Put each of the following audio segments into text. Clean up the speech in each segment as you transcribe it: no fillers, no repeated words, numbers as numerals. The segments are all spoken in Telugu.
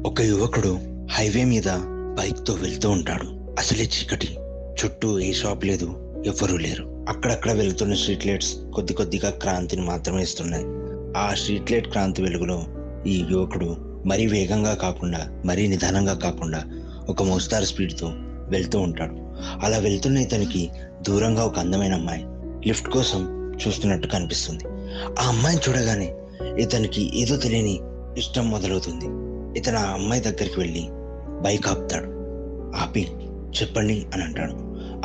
ఒక యువకుడు హైవే మీద బైక్ తో వెళ్తూ ఉంటాడు. అసలే చీకటి, చుట్టూ ఏ షాప్ లేదు, ఎవ్వరూ లేరు. అక్కడక్కడ వెళ్తున్న స్ట్రీట్ లైట్స్ కొద్ది కొద్దిగా క్రాంతిని మాత్రమే ఇస్తున్నాయి. ఆ స్ట్రీట్ లైట్ క్రాంతి వెలుగులో ఈ యువకుడు మరీ వేగంగా కాకుండా, మరీ నిదానంగా కాకుండా ఒక మోస్తారు స్పీడ్తో వెళ్తూ ఉంటాడు. అలా వెళ్తున్న ఇతనికి దూరంగా ఒక అందమైన అమ్మాయి లిఫ్ట్ కోసం చూస్తున్నట్టు కనిపిస్తుంది. ఆ అమ్మాయిని చూడగానే ఇతనికి ఏదో తెలియని ఇష్టం మొదలవుతుంది. ఇతను ఆ అమ్మాయి దగ్గరికి వెళ్ళి బైక్ ఆపుతాడు. ఆపి చెప్పండి అని అంటాడు.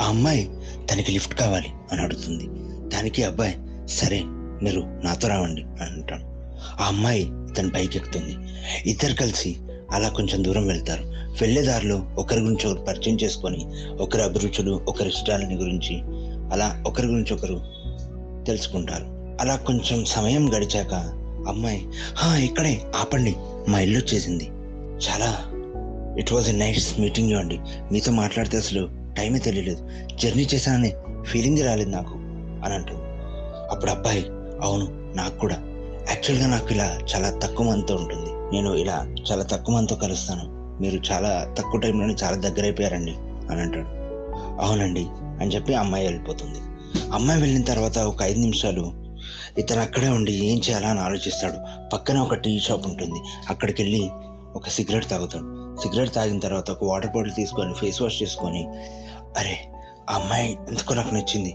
ఆ అమ్మాయి తనకి లిఫ్ట్ కావాలి అని అడుగుతుంది. దానికి అబ్బాయి సరే మీరు నాతో రావండి అని అంటాడు. ఆ అమ్మాయి తన బైక్ ఎక్కుతుంది. ఇద్దరు కలిసి అలా కొంచెం దూరం వెళ్తారు. వెళ్ళే దారిలో ఒకరి గురించి ఒకరు పరిచయం చేసుకొని, ఒకరి అభిరుచులు, ఒకరి ఇష్టాలని గురించి అలా ఒకరి గురించి ఒకరు తెలుసుకుంటారు. అలా కొంచెం సమయం గడిచాక అమ్మాయి ఇక్కడే ఆపండి, మా ఇల్లు వచ్చేసింది. చాలా it was a nice meeting you అండి. మీతో మాట్లాడితే అసలు టైమే తెలియలేదు, జర్నీ చేశాననే ఫీలింగ్ రాలేదు నాకు అని అంటుంది. అప్పుడు అబ్బాయి అవును నాకు కూడా, యాక్చువల్గా నాకు ఇలా చాలా తక్కువ మందితో ఉంటుంది, నేను ఇలా చాలా తక్కువ మందితో కలుస్తాను, మీరు చాలా తక్కువ టైంలోనే చాలా దగ్గర అయిపోయారండి అని అంటాడు. అవునండి అని చెప్పి అమ్మాయి వెళ్ళిపోతుంది. అమ్మాయి వెళ్ళిన తర్వాత ఒక 5 నిమిషాలు ఇతను అక్కడే ఉండి ఏం చేయాలా అని ఆలోచిస్తాడు. పక్కన ఒక టీ షాప్ ఉంటుంది, అక్కడికి వెళ్ళి ఒక సిగరెట్ తాగుతాడు. సిగరెట్ తాగిన తర్వాత ఒక వాటర్ బాటిల్ తీసుకొని ఫేస్ వాష్ చేసుకొని, అరే ఆ అమ్మాయి ఎందుకో నాకు నచ్చింది,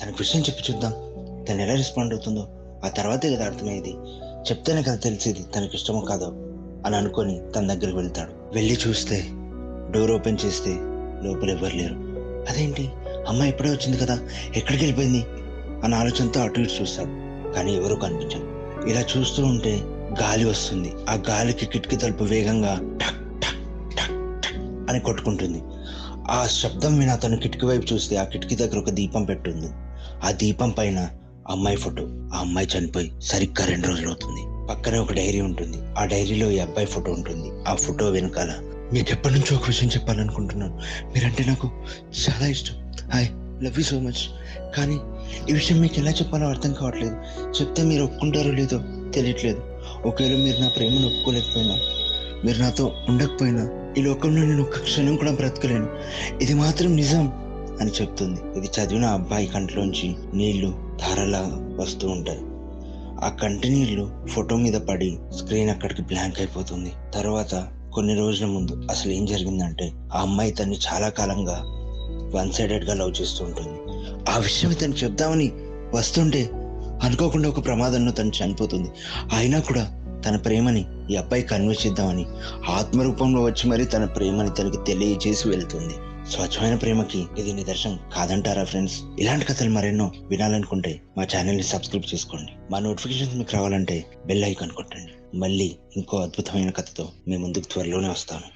తనకు విషయం చెప్పి చూద్దాం, తను ఎలా రెస్పాండ్ అవుతుందో, ఆ తర్వాతే కదా అర్థమయ్యేది, చెప్తేనే కదా తెలిసేది తనకి ఇష్టమో కాదో అని అనుకొని తన దగ్గరికి వెళ్తాడు. వెళ్ళి చూస్తే డోర్ ఓపెన్ చేస్తే లోపల ఎవ్వరు లేరు. అదేంటి అమ్మాయి ఇప్పుడే వచ్చింది కదా, ఎక్కడికి వెళ్ళిపోయింది అన్న ఆలోచనతో అటు ఇటు చూస్తాడు. కానీ ఎవరూ కనిపించరు. ఇలా చూస్తూ ఉంటే గాలి వస్తుంది. ఆ గాలికి కిటికీ తలుపు వేగంగా టక్ టక్ టక్ టక్ అని కొట్టుకుంటుంది. ఆ శబ్దం విని అతను కిటికీ వైపు చూస్తే ఆ కిటికీ దగ్గర ఒక దీపం పెట్టుంది. ఆ దీపం పైన అమ్మాయి ఫోటో. ఆ అమ్మాయి చనిపోయి సరిగ్గా 2 రోజులు అవుతుంది. పక్కనే ఒక డైరీ ఉంటుంది. ఆ డైరీలో ఈ అబ్బాయి ఫోటో ఉంటుంది. ఆ ఫోటో వెనకాల మీకు ఎప్పటి నుంచో ఒక విషయం చెప్పాలనుకుంటున్నాను, మీరంటే నాకు చాలా ఇష్టం, I love you so much, కానీ ఈ విషయం మీకు ఎలా చెప్పాలో అర్థం కావట్లేదు, చెప్తే మీరు ఒప్పుకుంటారో లేదో తెలియట్లేదు. ఒకవేళ మీరు నా ప్రేమను ఒప్పుకోలేకపోయినా, మీరు నాతో ఉండకపోయినా ఈ లోకంలో నేను ఒక్క క్షణం కూడా బ్రతకలేను, ఇది మాత్రం నిజం అని చెప్తుంది. ఇది చదివిన అబ్బాయి కంటిలోంచి నీళ్లు ధారలా వస్తూ ఉంటాయి. ఆ కంటి నీళ్లు ఫోటో మీద పడి స్క్రీన్ అక్కడికి బ్లాంక్ అయిపోతుంది. తర్వాత కొన్ని రోజుల ముందు అసలు ఏం జరిగిందంటే, ఆ అమ్మాయి తన్ని చాలా కాలంగా 1 సైడెడ్ గా లవ్ చేస్తూ ఉంటుంది. ఆ విషయం తను చెప్దామని వస్తుంటే అనుకోకుండా ఒక ప్రమాదంలో తను చనిపోతుంది. అయినా కూడా తన ప్రేమని ఈ అబ్బాయి కన్వే చేద్దామని ఆత్మరూపంలో వచ్చి మరి తన ప్రేమని తనకి తెలియజేసి వెళ్తుంది. స్వచ్ఛమైన ప్రేమకి ఇది నిదర్శనం కాదంటారా ఫ్రెండ్స్? ఇలాంటి కథలు మరెన్నో వినాలనుకుంటే మా ఛానల్ని సబ్స్క్రైబ్ చేసుకోండి. మా నోటిఫికేషన్స్ మీకు రావాలంటే బెల్ ఐకాన్ కొట్టండి. మళ్ళీ ఇంకో అద్భుతమైన కథతో మీ ముందుకు త్వరలోనే వస్తాను.